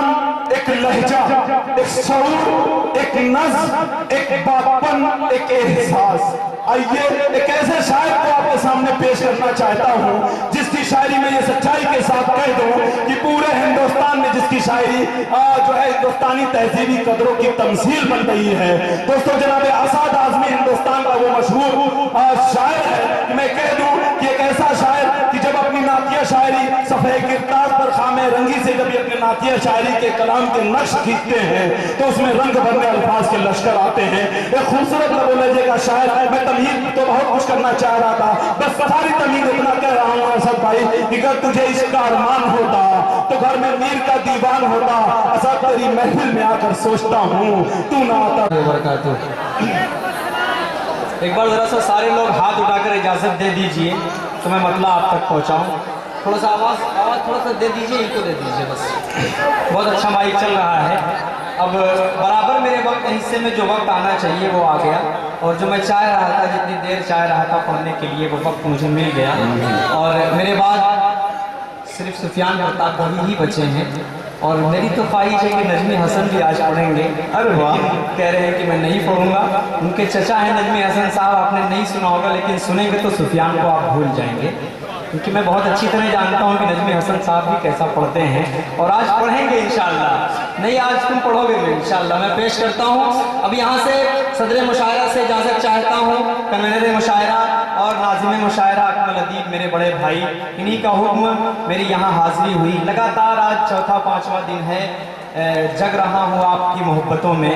जुबान, एक लहजा, एक शऊर, एक नज़्म, एक बापन, एक एहसास। आइए एक ऐसे शायर को आपके सामने पेश करना चाहता हूँ जिसकी शायरी में ये सच्चाई के साथ कह दूं कि पूरे हिंदुस्तान में जिसकी शायरी जो है हिंदुस्तानी तहजीबी कदरों की तमसील बन रही है। दोस्तों, जनाब आसाद आजमी हिंदुस्तान का वो मशहूर शायर है कि मैं कह दूं कि एक ऐसा शायर कि जब अपनी नातिया शायरी सफ़े किरतार पर खामे रंगी से जब अपने नातिया शायरी के कलाम के नक्श खींचते हैं तो उसमें रंग भरने अल्फाज के लश्कर आते हैं। एक खूबसूरत लबोलहजे का शायर। मैं तमीज़ तो बहुत कुछ करना चाह रहा था, बस सारी तमीज़ इतना कह रहा हूँ असद भाई कि अगर तुझे इसका अरमान होता तो घर में मीर का दीवान होता। असद तेरी महफिल में आकर सोचता हूँ तू ना आता। एक बार जरा सा सारे लोग हाथ उठाकर इजाज़त दे दीजिए तो मैं मतलब आप तक पहुँचाऊँ। थोड़ा सा आवाज़ थोड़ा सा दे दीजिए, इनको दे दीजिए बस। बहुत अच्छा माइक चल रहा है। अब बराबर मेरे वक्त हिस्से में जो वक्त आना चाहिए वो आ गया, और जो मैं चाह रहा था, जितनी देर चाह रहा था पढ़ने के लिए, वो वक्त मुझे मिल गया। और मेरे बाद सिर्फ सुफियान प्रताप वही ही बचे हैं, और मेरी तो ख्वाहिश है कि नजमी हसन भी आज पढ़ेंगे। अरे वाह, कह रहे हैं कि मैं नहीं पढ़ूंगा। उनके चचा हैं नजमी हसन साहब, आपने नहीं सुना होगा, लेकिन सुनेंगे तो सुफियान को आप भूल जाएंगे, क्योंकि मैं बहुत अच्छी तरह जानता हूँ कि नजमी हसन साहब भी कैसा पढ़ते हैं, और आज पढ़ेंगे इंशाअल्लाह। नहीं, आज तुम पढ़ोगे भी इंशाअल्लाह। मैं पेश करता हूँ अब यहाँ से सदर मुशायरा से इजाज़त चाहता हूँ। कन्वीनर मुशायरा और नाज़िम मुशायरा अकमल अदीब मेरे बड़े भाई, इन्हीं का हुक्म मेरी यहाँ हाजिरी हुई। लगातार आज चौथा पाँचवा दिन है, जग रहा हूँ आपकी मोहब्बतों में।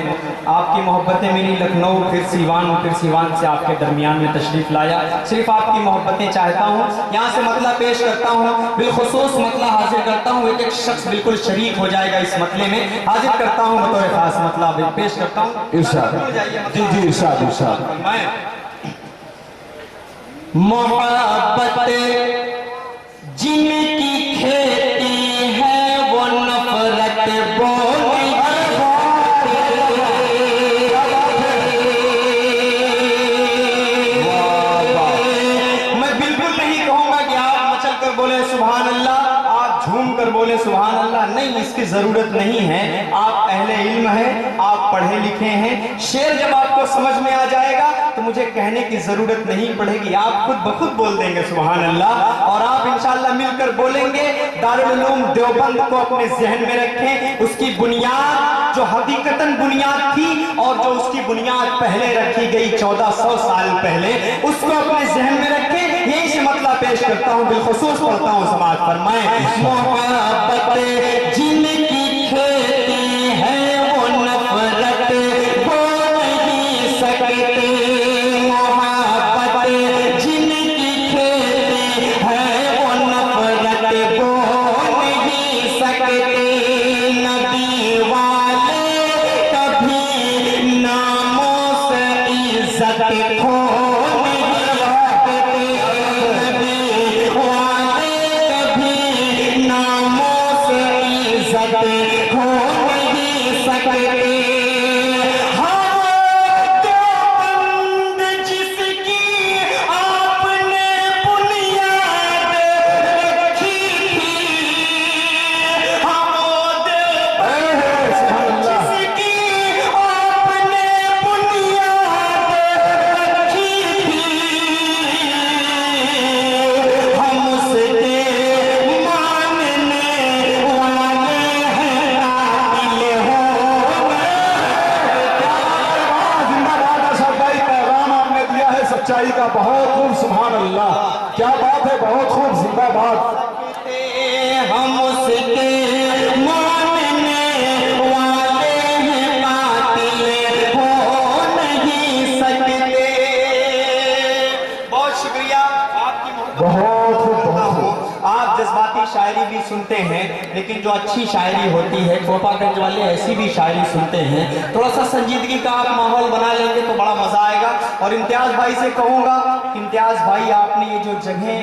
आपकी मोहब्बतें मेरी लखनऊ, फिर सीवान से आपके दरमियान में तशरीफ़ लाया। सिर्फ आपकी मोहब्बतें चाहता हूँ। यहाँ से मतला पेश करता हूँ, बिलखुसूस मतला हाजिर करता हूँ। एक एक शख्स बिल्कुल शरीक हो जाएगा इस मतले में। हाजिर करता हूँ बतौर खास मतला पेश करता हूँ। जी जी, इरशाद इरशाद। मोहब्बत जिनकी खेती है वो नफरत बोली। मैं बिल्कुल नहीं कहूंगा कि आप मचल कर बोले सुभान अल्लाह, आप झूम कर बोले सुभान अल्लाह, नहीं, इसकी जरूरत नहीं है। आप अहले इल्म हैं, आप पढ़े लिखे हैं। शेर जब आपको समझ में आ जाएगा तो मुझे कहने की जरूरत नहीं पड़ेगी, आप खुद ब खुद बोल देंगे सुभान अल्लाह। और आप इंशाअल्लाह मिलकर बोलेंगे। दारुल उलूम देवबंद को अपने जहन में रखें। उसकी बुनियाद जो हकीकतन बुनियाद थी और जो उसकी बुनियाद पहले रखी गई 1400 साल पहले, उसको अपने जहन में रखें। यही से मतलब पेश करता हूँ, बिलखुसूस पढ़ता हूँ। समाज फरमाए, मोहब्बत जिनकी खेती है वो नफरत हो नहीं सकते। सच्चाई का बहुत खूब, सुभान अल्लाह, क्या बात है, बहुत खूब, जिंदाबाद। हम उसके मानने वाले हैं, बातिल हो नहीं सकते। बहुत शुक्रिया आपकी बहुत खूब। आप जज्बाती शायरी भी सुनते हैं, लेकिन जो अच्छी शायरी होती है, कोपागंज वाले ऐसी भी शायरी सुनते हैं। थोड़ा सा संजीदगी का आप माहौल बना लेंगे तो बड़ा मजा आएगा। और इम्तियाज भाई से कहूँगा, इम्तियाज भाई आपने ये जो जगह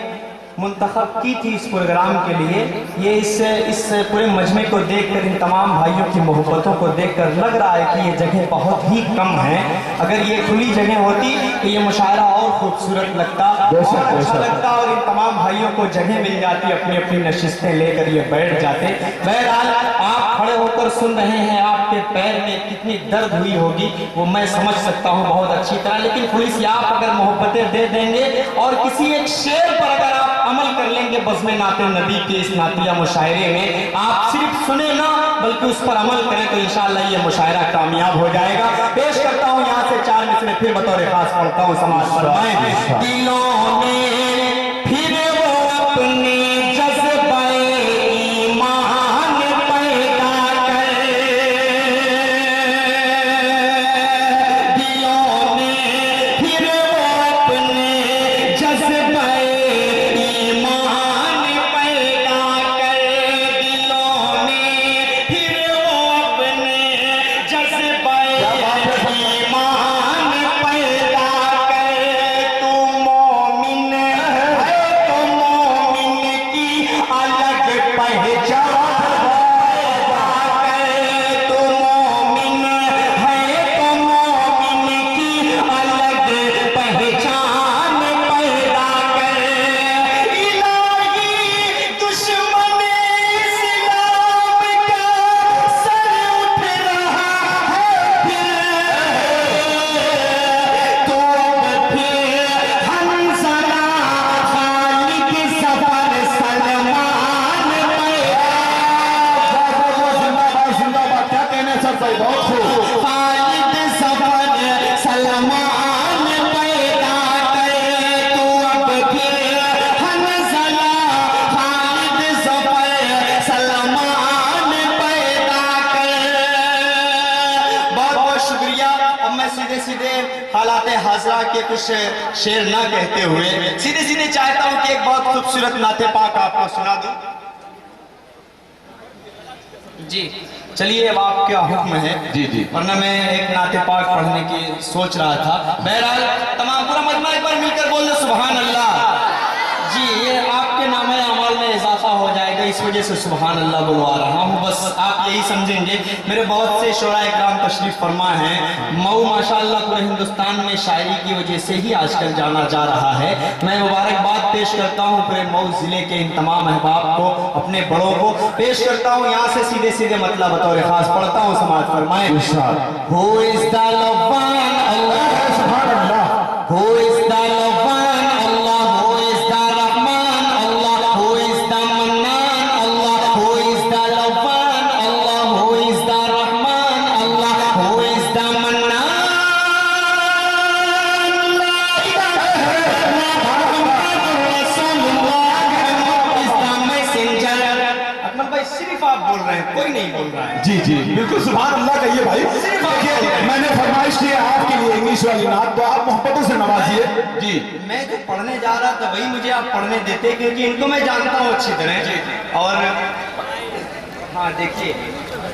मुंतखब की थी इस प्रोग्राम के लिए। ये इस पूरे मजमे को देखकर, इन तमाम भाइयों की मोहब्बतों को देखकर लग रहा है कि ये जगह बहुत ही कम है। अगर ये खुली जगह होती तो ये मुशायरा और खूबसूरत लगता और अच्छा लगता, और इन तमाम भाइयों को जगह मिल जाती, अपनी अपनी नशिस्तें लेकर ये बैठ जाते। बहरहाल आप खड़े होकर सुन रहे हैं, आपके पैर में कितनी दर्द हुई होगी वो मैं समझ सकता हूँ बहुत अच्छी तरह। लेकिन पुलिस आप अगर मोहब्बतें दे देंगे और किसी एक शेर पर अगर आप अमल कर लेंगे बज़्म नाते नबी के इस नातिया मुशायरे में, आप सिर्फ सुने ना बल्कि उस पर अमल करें तो इंशाअल्लाह ये मुशायरा कामयाब हो जाएगा। पेश करता हूँ यहाँ से 4 मिसरे फिर बतौर खास पढ़ता हूँ। समाज फरमाएं, दिलों में फिर वो अपने के कुछ शेर ना कहते हुए सीधे सीधे चाहता हूं कि एक बहुत खूबसूरत नाते पाक आपको सुना दूं। जी चलिए, अब आपका हुक्म है। जी जी, वरना मैं एक नाते पाक पढ़ने की सोच रहा था। बहरहाल तमाम पूरा मजमा एक बार मिलकर बोल दो सुभान अल्लाह। जी, ये आपके नामे अमल में इजाफा हो जाएगा, इस वजह से सुभान अल्लाह बुलवा रहा हूँ। बस आप यही समझेंगे। मेरे बहुत से शोरा इकराम तशरीफ फरमा हैं। मऊ माशाअल्लाह पूरे हिंदुस्तान में शायरी की वजह से ही आजकल जाना जा रहा है। मैं मुबारकबाद पेश करता हूँ पूरे मऊ जिले के इन तमाम अहबाब को, अपने बड़ों को पेश करता हूँ। यहाँ से सीधे सीधे मतलब बतौर खास पढ़ता हूँ। समाज फरमाएं, हु इज द लव्वान अल्लाह, सुभान अल्लाह, हु इज द लव्वान अल्लाह, हु इज द रहमान अल्लाह, हु इज द मन्नान अल्लाह, हु इज द लव्वान अल्लाह, हु इज द रहमान अल्लाह, हु इज द मन्नान। सिर्फ आप बोल रहे हैं, कोई नहीं बोल रहा है। जी जी बिल्कुल, सुभान अल्लाह कहिए भाई। मैंने फरमाइश की है आपके लिए इंग्लिश वाली नात, तो आप मोहब्बतों से नवाजिए। जी, मैं जो पढ़ने जा रहा था वही मुझे आप पढ़ने देते, क्योंकि इनको मैं जानता हूँ अच्छी तरह। और हाँ देखिए,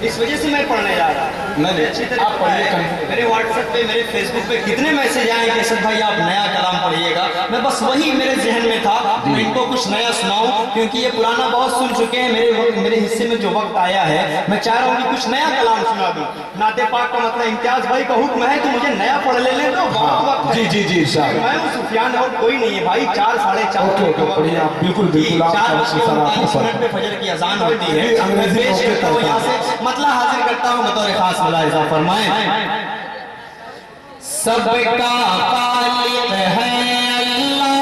इस वजह से मैं पढ़ने जा रहा हूँ। मैं अच्छी तरह आप पढ़िए। मेरे व्हाट्सएप पे, मेरे फेसबुक पे कितने मैसेज आए कि सर भाई आप नया कलाम पढ़िएगा। मैं बस वही मेरे जहन में था, मैं इनको कुछ नया सुनाऊं, क्योंकि ये पुराना बहुत सुन चुके हैं। मेरे हिस्से में जो वक्त आया है, मैं चाह रहा हूँ कि कुछ नया कलाम सुना दूं। नाते पाक का मतलब इम्तियाज भाई का हुक्म है कि मुझे नया पढ़ ले तो बहुत वक्त। जी जी जी, मैं सुफियान और कोई नहीं है भाई। 4 साढ़े 4 बिल्कुल बिल्कुल 4:39 पे फजर की अजान होती है। यहाँ से मतलब हाजिर करता हूँ बतौर खास मुलाहिजा फरमाएं। सबका खालिक है अल्लाह,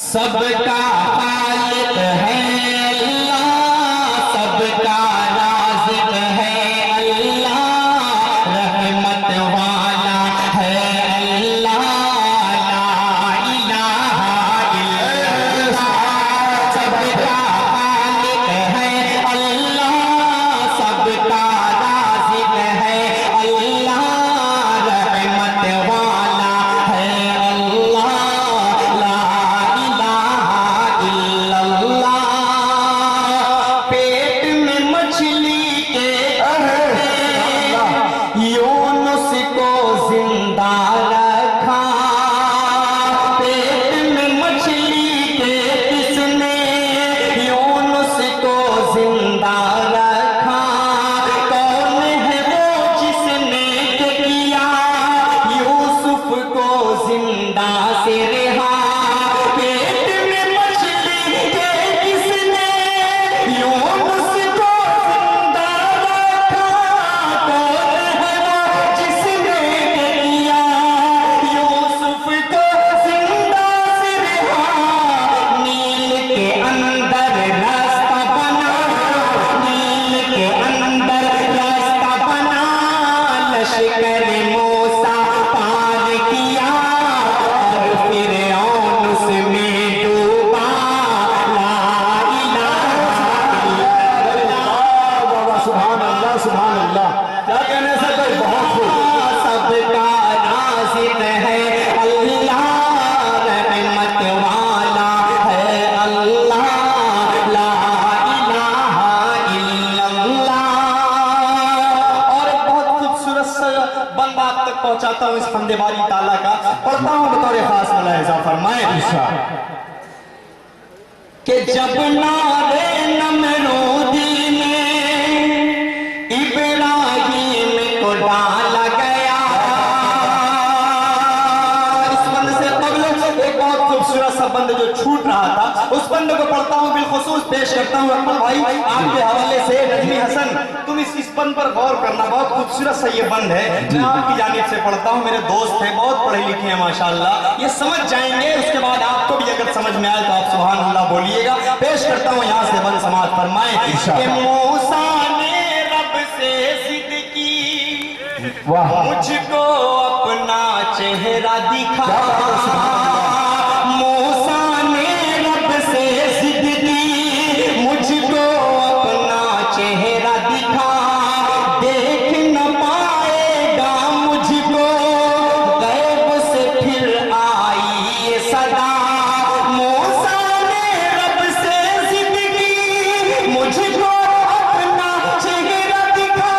सबका खालिक है अल्लाह, सबका राज़िक़ है अल्लाह, रहमत वाला है अल्लाह, ला इलाहा इल्लल्लाह। सबका खालिक है अल्लाह, सबका राज़िक़ कर मूसा पार किया और फिरऔन उसमें डूबा। ला इलाहा बाबा सुभान अल्लाह सुभान अल्लाह। क्या कहने से भाई, बहुत खूब। सबका नाज़िर है अल्लाह, रहमत वाला है अल्लाह। ला इलाहा इल्लल्लाह। और एक बहुत खूबसूरत सा बंदा आप तक पहुंचाता हूँ इस हमदे बारी ताला का, पढ़ता हूँ बतौर खास मुलाहिजा फरमाए कि जब नारे नमरूदी में इब्राहिम को डाला गया। इस बंद से कबल एक बहुत खूबसूरत सा बंद जो छूट रहा था, उस बंद को पढ़ता हूँ, बिलखुसूस पेश करता हूँ अकबर भाई आपके हवाले से। नजमी हसन, तुम इस बंद पर गौर करना, बहुत खूबसूरत सा ये बंद है। मैं आपकी जानिब से पढ़ता हूँ, मेरे दोस्त हैं, बहुत पढ़े लिखे हैं माशाल्लाह, ये समझ जाएंगे। उसके बाद आपको भी अगर समझ में आए तो आप सुभान अल्लाह बोलिएगा। पेश करता हूँ यहाँ से बंद समाज फरमाए कि मूसा ने रब से जिद की, वाह। मुझको अपना चेहरा दिखा। मूसा ने रब से जिद की, मुझको अपना चेहरा दिखा। देख न पाएगा मुझको, गैब से फिर आई ये सदा। मूसा ने रब से जिद की, मुझको अपना चेहरा दिखा।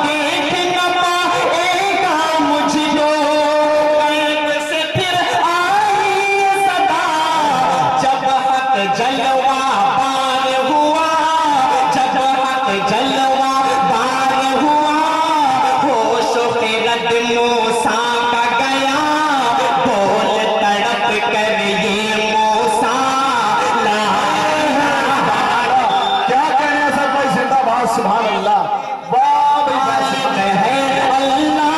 देख न पाएगा मुझको, गैब से फिर आई ये सदा। जब हक जलवा बार हुआ, जब हक जलवा बार हुआ, होश खिरत मूसा का गया। बोल तड़प कर ये मूसा। ला क्या कहने से भाई, जिंदाबाद सुभान अल्लाह। वाह भाई, वाह, सुभान अल्लाह। है अल्लाह,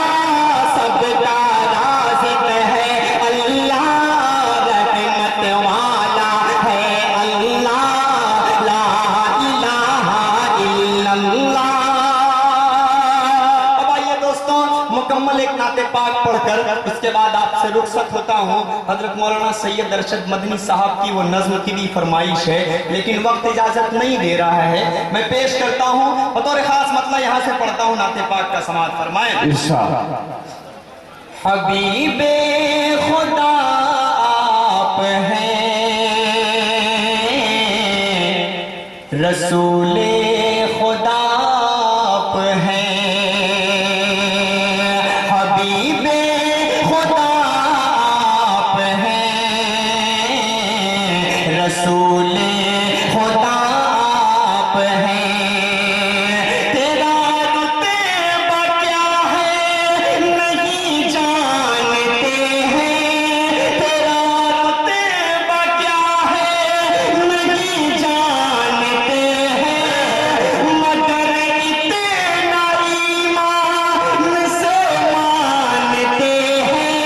सबका राज़िक है अल्लाह, रहमत वाला है अल्लाह। ला इलाहा इल्लल्लाह। अब आइए दोस्तों, मुकम्मल एक नाते पाक पढ़कर उसके बाद आपसे रुखसत होता हूँ। हजरत मौलाना सैयद अरशद मदनी साहब की वो नज्म की भी फरमाइश है, लेकिन वक्त इजाजत नहीं दे रहा है। मैं पेश करता हूँ बतौर खास, मतलब यहाँ से पढ़ता हूँ, नाते पाक का समाज फरमाए। इरशाद। हबीबे खुदा आप हैं, रसूले खुदा आप हैं। हबीबे खुदा आप हैं, रसूले खुदा आप हैं। तेरा रुतबा क्या है नहीं जानते हैं, तेरा रुतबा क्या है नहीं जानते हैं। मगर इतना ईमान से मानते हैं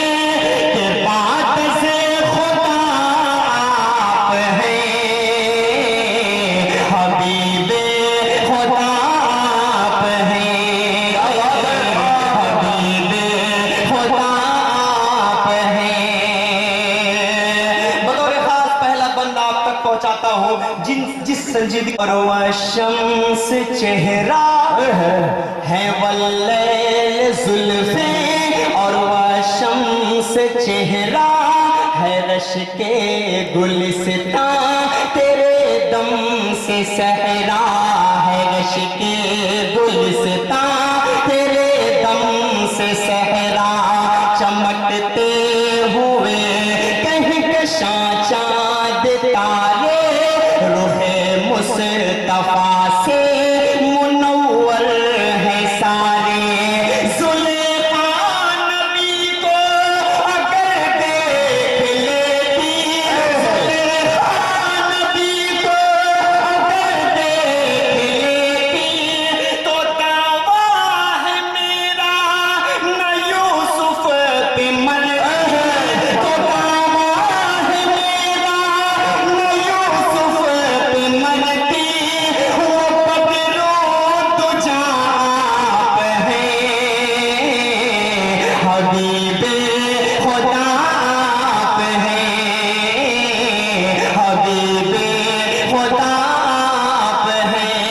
कि बात से खुदा आप हैं। हबीबे खुदा आप हैं, हबीबे खुदा आप हैं। बतौर खास पहला बंदा आप तक पहुंचाता हूँ, जिस संजीदगी और वह शम्स चेहरा है वल्लैल जुल्फे, और वह शम्स चेहरा है रश के गुलिस्तां। तेरे दम से सहरा है रश के गुलिस्तां, तेरे दम से सहरा। चमकते हुए कहकशां चाँद तारे, रुहे मुस्तफा से मुनव्वर है सारे। जुल्फ़ा नबी को अगर देख लेती, जुल्फ़ा नबी को अगर देख लेती, तो दावा है मेरा न यूं हबीबे खुदा आप हैं, हबीबे खुदा आप हैं।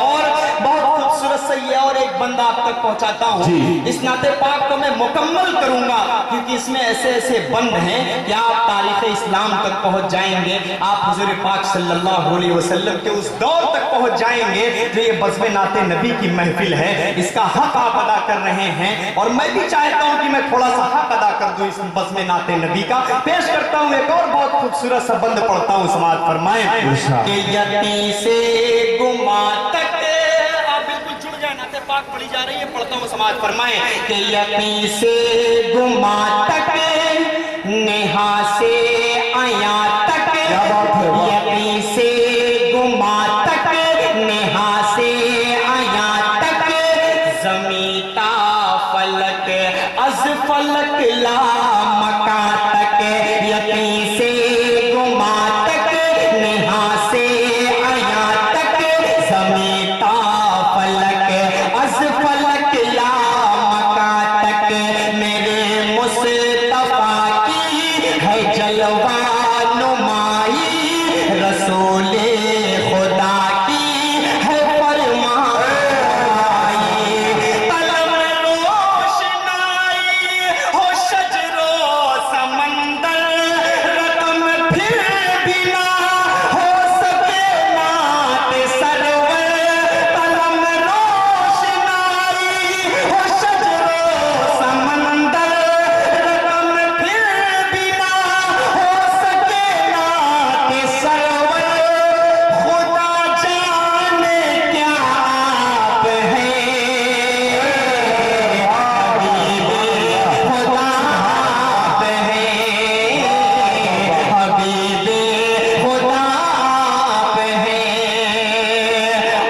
और बहुत खूबसूरत सही है, और एक बंदा आप तक पहुंचाता हूं। इस नाते पाक को मैं मुकम्मल करूंगा, क्योंकि इसमें ऐसे ऐसे बंद हैं कि आप तारीख इस्लाम तक पहुंच जाएंगे, आप हुजूर पाक सल्लल्लाहु अलैहि वसल्लम के उस दौर तक पहुंच जाएंगे जो ये बज़्म नाते नबी की महफिल है, इसका हक आप अदा कर रहे हैं। और मैं भी चाहता हूं कि मैं थोड़ा सा हक अदा कर दूं इस बज़्म नाते नबी का। पेश करता हूं एक और बहुत खूबसूरत सा बंद पढ़ता हूं, समाअत फरमाएं कि यती से गुमा तक, आप बिल्कुल जुड़ जाए, नाते पाक पढ़ी जा रही है, पढ़ता हूं, समाअत फरमाएं कि यती से गुमा तक, नेहा से आया तक, यती से गुमा तक, नेहा से आया तक, जमीता फलक अज फलक ला मका तक, यती से गुमा तक, नेहा से आया तक, जमीता फलक अज फलक ला मका तक, मेरे मुस्तफा की है जलवा नुमाई, रसूले खुदा की है फरमाई, तलब रोशनाई हो शजरो समंदर, रकम फिर भी ना हो सके नात सरवर, तलब रोशनाई हो शजरो समंदर, रकम फिर भी ना हो सके नात सरवर, खुदा जाने क्या आप हैं, हबीबे खुदा आप हैं, हबीबे खुदा आप हैं।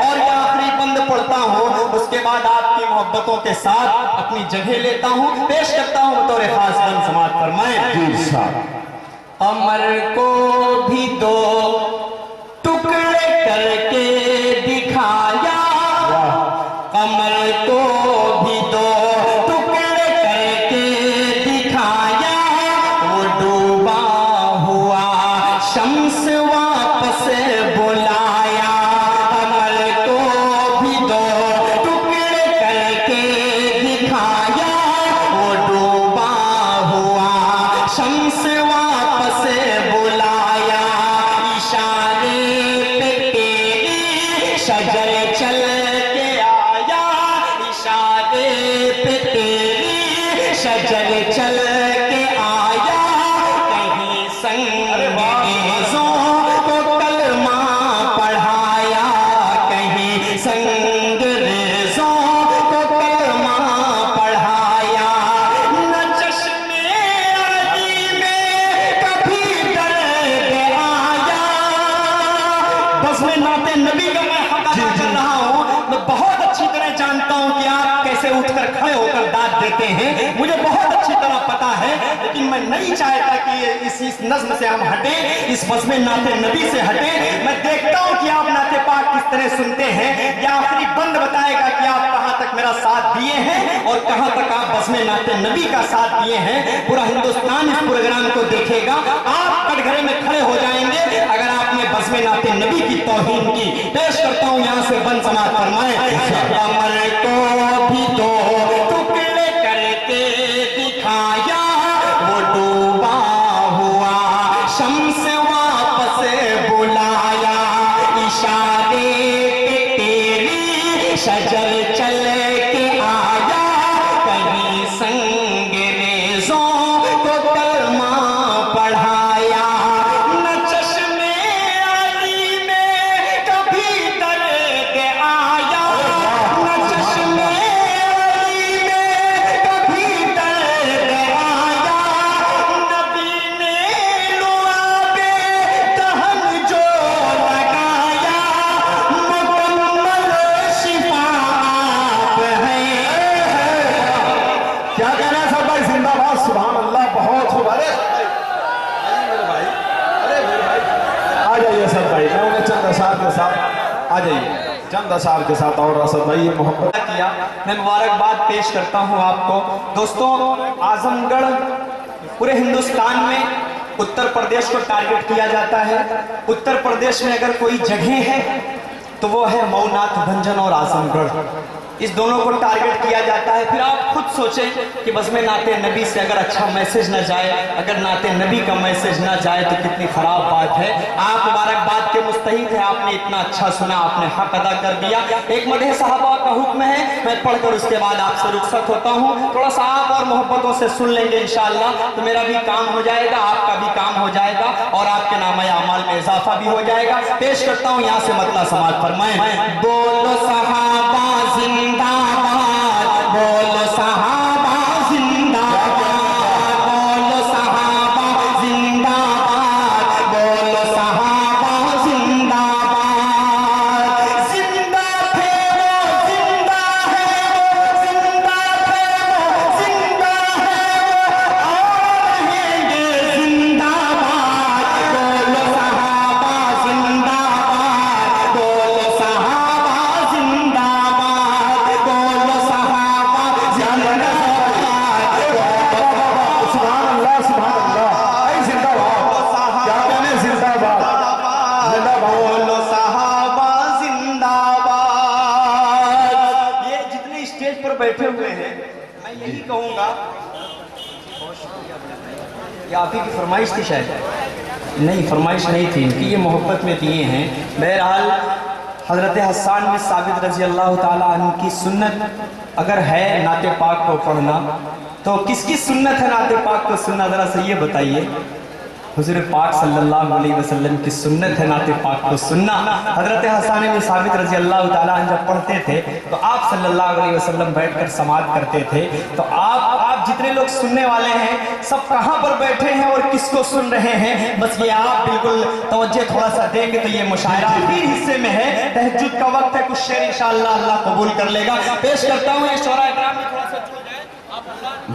और ये आखिरी बंद पढ़ता हूँ, उसके बाद आपकी मोहब्बतों के साथ अपनी जगह लेता हूँ, पेश करता हूँ बतौर खास बंद, समाअत फरमाएं। अमर को भी दो टुकड़े करके दिखाया, कमर को भी दो टुकड़े करके दिखाया, वो डूबा हुआ शम्स वापस बुलाया, कमर को भी दो टुकड़े करके दिखाया, वो डूबा हुआ शम्स वापस बुलाया, इशारे पे तेरी शजर चल के आया, इशारे पे तेरी शजर चल के आया, कहीं संगेज़ों को कलमा पढ़ाया, कहीं संगरेज़ों को कलमा पढ़ाया, न चश्मे अली में कभी दर्द आया। बज़्म नाते नबी का मैं हक अदा कर रहा हूँ, मैं बहुत अच्छी तरह जानता हूँ कि आप कैसे उठकर खड़े होकर दाद देते हैं, मुझे बहुत अच्छी तरह पता है, लेकिन मैं नहीं चाहता कि इस नज़्म से हम हटे, इस बज़्म नाते नबी से हटे। मैं देखता हूँ कि आप नाते पाक किस तरह सुनते हैं। यह आखिरी बंद बताएगा कि आप कहाँ तक मेरा साथ दिए हैं और कहाँ तक आप बज़्म नाते नबी का साथ दिए हैं। पूरा हिंदुस्तान इस प्रोग्राम को देखेगा, आप कटघरे में खड़े हो जाएंगे अगर आपने बज़्म नाते नबी की तौहीन की। पेश करता हूँ यहाँ से बंद, समाअत फरमाएं। कमर को भी दो टुकड़े करके दिखाया, वो डूबा हुआ शम्स वापस बुलाया, इशारे पे तेरी शजर चल के आया, कहीं संगरेज़ों को कलमा पढ़ाया, न चश्मे अली में कभी दर्द आया, न चश्मे अली में कभी दर्द आया, नबी ने लुआबे दहन जो लगाया, मुकम्मल शिफा आप हैं। क्या कहना है सब भाई, जिंदाबाद, सुभान अल्लाह, बहुत खूब। अरे मेरे भाई, अरे मेरे भाई, आ जाइए सब भाई, मैं उन्हें चंद अशार के साथ आ जाइए। चंद अशार के साथ और असद भाई ये मोहब्बत किया, मैं मुबारकबाद पेश करता हूँ आपको। दोस्तों, आजमगढ़ पूरे हिंदुस्तान में उत्तर प्रदेश को टारगेट किया जाता है। उत्तर प्रदेश में अगर कोई जगह है तो वो है मऊनाथ भंजन और आजमगढ़, इस दोनों को टारगेट किया जाता है। फिर आप खुद सोचें कि बस में नाते नबी से अगर अच्छा मैसेज ना जाए, अगर नाते नबी का मैसेज ना जाए तो कितनी खराब बात है। आप मुबारकबाद के मुस्तहिक है, आपने इतना अच्छा सुना, आपने हक अदा कर दिया। एक मदह सहाबा का हुक्म है, मैं पढ़कर उसके बाद आपसे रुखसत होता हूँ। थोड़ा सा आप और मोहब्बतों से सुन लेंगे इंशाअल्लाह तो मेरा भी काम हो जाएगा, आपका भी काम हो जाएगा और आपके नामा अमाल में इजाफा भी हो जाएगा। पेश करता हूँ यहाँ से मतला समाज फरमाएं। बोलो सहाबा जिंदाबाद, बोलो सहाबा जिंदाबाद, बोलो सहाबा जिंदाबाद, बोलो सहाबा जिंदाबाद। जिंदा थे वो, जिंदा है वो, जिंदा थे वो, जिंदा है वो, और रहेंगे जिंदाबाद। बोलो सहाबा जिंदाबाद, बोलो सहाबा जिंदाबाद, बोलो सहाबा जिंदाबाद। सुभान अल्लाह, सुभान अल्लाह। भाई जिंदाबाद, क्या कहने जिंदाबाद, जिंदाबाद। बोलो सहाबा जिंदाबाद। ये जितने स्टेज पर बैठे हुए हैं, मैं यही कहूंगा, ये आप ही की फरमाइश थी शायद? नहीं, फरमाइश नहीं थी इनकी, ये मोहब्बत में दिए हैं। बहरहाल हज़रत हसन में साबित रज़ी अल्लाह ताला अन्हु की सुन्नत अगर है नाते पाक को पढ़ना, तो किसकी सुन्नत है नाते पाक को सुनना, ज़रा से ये बताइए। हुज़ूर पाक सल्लल्लाहु अलैहि वसल्लम की सुन्नत है नाते पाक को सुनना। हज़रत हसन में साबित रज़ी अल्लाह ताला अन्हु जब पढ़ते थे तो आप सल्लल्लाहु अलैहि वसल्लम बैठकर समात करते थे। तो आप जितने लोग सुनने वाले हैं सब कहाँ पर बैठे हैं और किसको सुन रहे हैं, बस ये आप बिल्कुल तवज्जो थोड़ा सा देंगे तो ये मुशायरा आखिरी हिस्से में है, तहज्जुद का वक्त है, कुछ शेर इंशाअल्लाह अल्लाह कबूल कर लेगा। पेश करता हूँ, ये शोरा इकराम में थोड़ा सा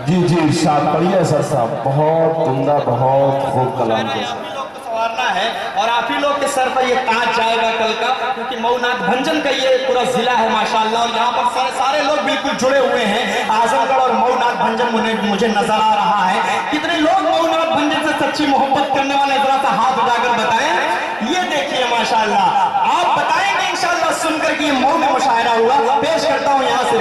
जी जी इरशाद पढ़िए सर साहब, बहुत उम्दा, बहुत खूब कलाम के आप ही लोग को संवारना है और आप ही लोग के सर पर ये ताज जाएगा कल का, क्योंकि मऊनाथ भंजन का ये पूरा जिला है माशाअल्लाह और यहाँ पर सारे लोग बिल्कुल जुड़े हुए हैं। आजमगढ़ और मऊनाथ भंजन मुझे नजर आ रहा है। कितने लोग मऊनाथ भंजन से सच्ची मोहब्बत करने वाले, जरा सा हाथ उठाकर बताएं। ये देखिए माशाअल्लाह, आप बताएंगे इंशाअल्लाह सुनकर कि ये मऊ में मुशायरा हुआ। पेश करता हूँ यहाँ से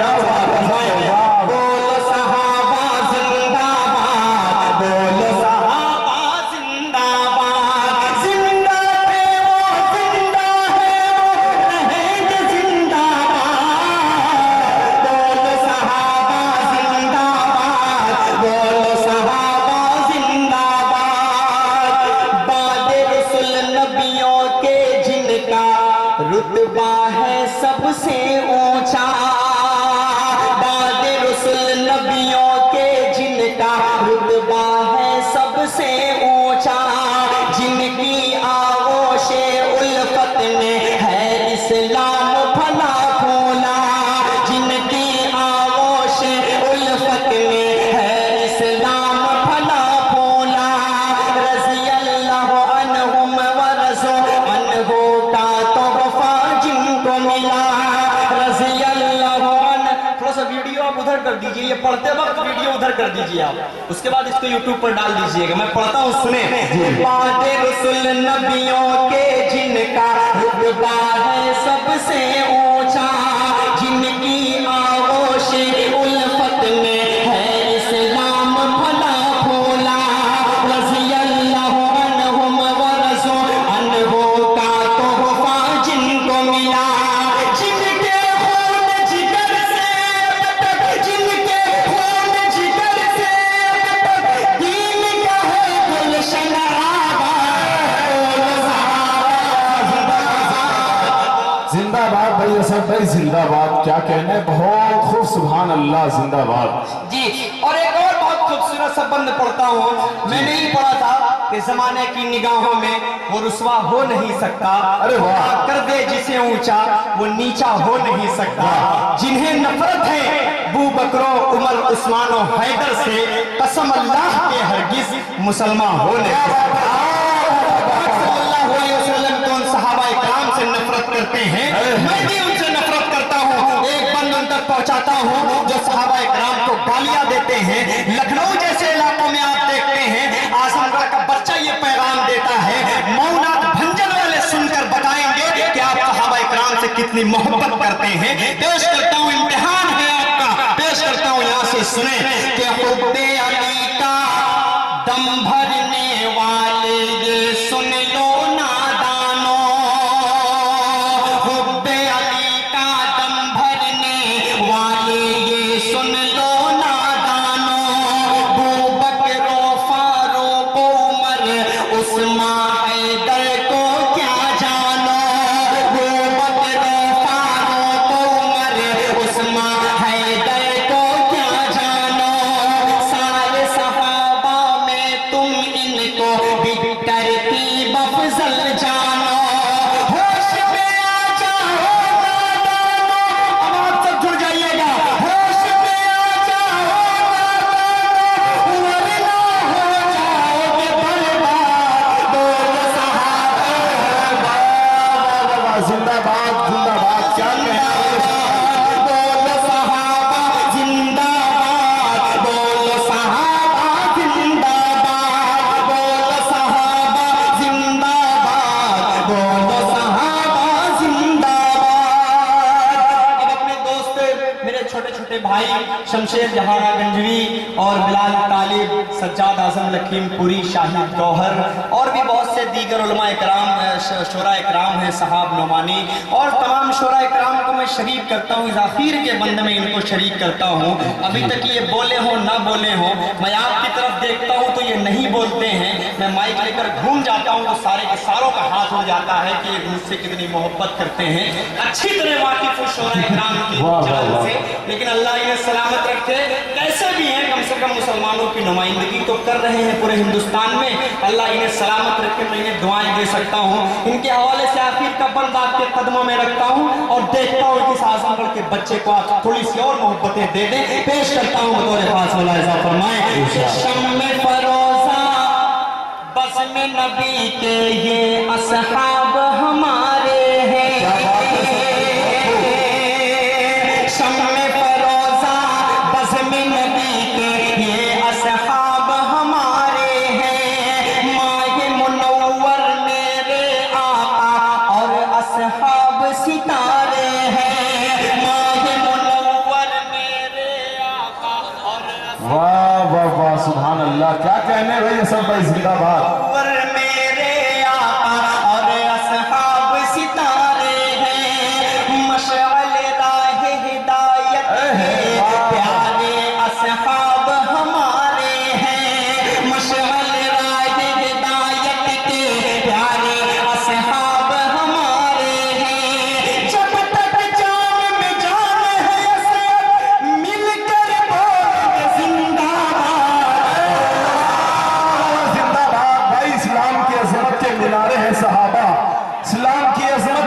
बोलो सहाबा जिंदाबाद, बोलो सहाबा जिंदाबाद। जिंदा थे वो, जिंदा है वो, रहेंगे जिंदाबाद। बोलो सहाबा जिंदाबाद, बोलो सहाबा जिंदाबाद। बादे रसूल नबियों के जिनका रुतबा है सबसे ऊंचा, बादे रसूल नबियों के जिनका रुतबा है सबसे ऊंचा, जिनकी आगोशे उल्फत ने है इस्लाम फला फूला, जिनकी आगोशे उल्फत ने है इस्लाम फला फूला। रज़ी अल्लाह अन्हुम व रज़ू अन्हु का तोहफा जिनको मिला, रज़ी अल्लाह अन्हु। थोड़ा सा वीडियो आप उधर कर दीजिए, ये पढ़ते वक्त वीडियो उधर कर दीजिए आप, उसके बाद इसको यूट्यूब पर डाल दीजिएगा। मैं पढ़ता हूँ, सुने। बादे रसूल नबियों के जिनका रुतबा है सबसे ऊंचा, जिनकी आगोशे उल्फत में है इस्लाम फला फूला। रज़ी अल्लाह अन्हुम व रज़ू अन्हु का तोहफा जिनको मिला, जिनके खून जिगर से जिनके खून जिगर से दीन का है गुलशन जिंदाबाद भाई असद भाई जिंदाबाद। क्या कहने, बहुत खूब, सुभान अल्लाह, जिंदाबाद। जी। और एक और बहुत खूबसूरत सा बंद पढ़ता हूँ, मैंने ही पढ़ा था कि जमाने की निगाहों में वो रुसवा हो नहीं सकता, अरे वाह। कर दे जिसे ऊंचा वो नीचा हो नहीं सकता। जिन्हें नफरत है बू बकरो उमर उस्मान और हैदर से, कसम अल्लाह के हरगिज मुसलमान हो नहीं सकता। सल्लल्लाहु अलैहि वसल्लम कौन सहाबा इकराम से नफरत करते हैं, मैं भी उनसे तक पहुंचाता हूं जो सहाबा इकराम को गालियां देते हैं। लखनऊ जैसे इलाकों में आप देखते हैं आजमगढ़ का बच्चा ये पैगाम देता है, मौनाथ भंजन वाले सुनकर बताएंगे कि आप सहाबा इकराम से कितनी मोहब्बत करते हैं। पेश करता हूं, इम्तिहान है आपका, पेश करता हूं, यहां से सुने कि हुब्बे अली का दम भरने वाले ये सुन लो नादानो, हुब्बे अली का दम भरने वाले ये सुन लो नादानो, अबू बकर फारूक उमर उस्मान हैदर को क्या जानो, अबू बकर फारूक उमर उस्मान हैदर को क्या जानो, सारे सहाबा में तुम इनको भी तरतीब अफजल जानो, होश में आ जाओ नादानो, अब आप सब जुड़ जाइएगा, होश में आ जाओ नादानो, वरना हो जाओगे बर्बाद, बोलो सहाबा, जिंदाबाद जिंदाबाद, क्या बोलो सहाबा जिंदाबाद, बोलो सहाबा जिंदाबाद, बोलो सहाबा जिंदाबाद, बोलो सहाबा जिंदाबाद। अब अपने दोस्त मेरे छोटे छोटे भाई शमशेर जहां गंजवी और बिलाल तालिब, सज्जाद आजम लखीमपुरी, शाहिद गौहर और भी बहुत से दीगर उलमा इकराम, शोरा इकराम हैं, साहब नोमानी और तमाम शोरा इकराम को मैं शरीक करता हूँ, आखिर के बंद में इनको शरीक करता हूँ। अभी तक ये बोले हो ना बोले हो, मैं आपकी तरफ देखता हूँ तो ये नहीं बोलते हैं, मैं माइक लेकर घूम जाता हूँ तो सारे के सारों का हाथ उड़ जाता है कि ये मुझसे कितनी मोहब्बत करते हैं, अच्छी तरह वाकिफ हूँ शोरा इकराम की जान से, लेकिन अल्लाह इन्हें सलामत रखे। कैसे भी हैं, कम से कम मुसलमानों की नुमाइंदगी तो कर रहे हैं पूरे हिंदुस्तान में, अल्लाह इन्हें सलामत रखे, मैं इन्हें दुआएं दे सकता हूँ। इनके हवाले से आखिर का बंद आपके कदमों में रखता हूँ और देखता हूँ कि इस आजमगढ़ के बच्चे को आप थोड़ी सी और मोहब्बतें दे दें। पेश करता हूँ बतौर खास वाला ऐसा फरमाए, शम्मे फरोजा बस में नबी के ये असहाब हमारे हैं, शम्मे फरोजा बस में नबी के ये असहाब हमारे हैं, माहे मुनव्वर मेरे आका और असहाब सितारे हैं, माहे मुनव्वर मेरे आका और वाह वाह वाह, सुभान अल्लाह, क्या कहने भाई ये सब भाई, जिंदाबाद। मुनव्वर मेरे आका और असहाब सितारे हैं, मशअल राह हिदायत के प्यारे असहाब हमारे हैं, मशअल राह हिदायत के प्यारे असहाब हमारे हैं, जब तक जान में जान है असद मिलकर बोलेंगे जिंदाबाद, जिंदाबाद भाई, इस्लाम की अजमत के मीनारे हैं सहाबा, इस्लाम की अजमत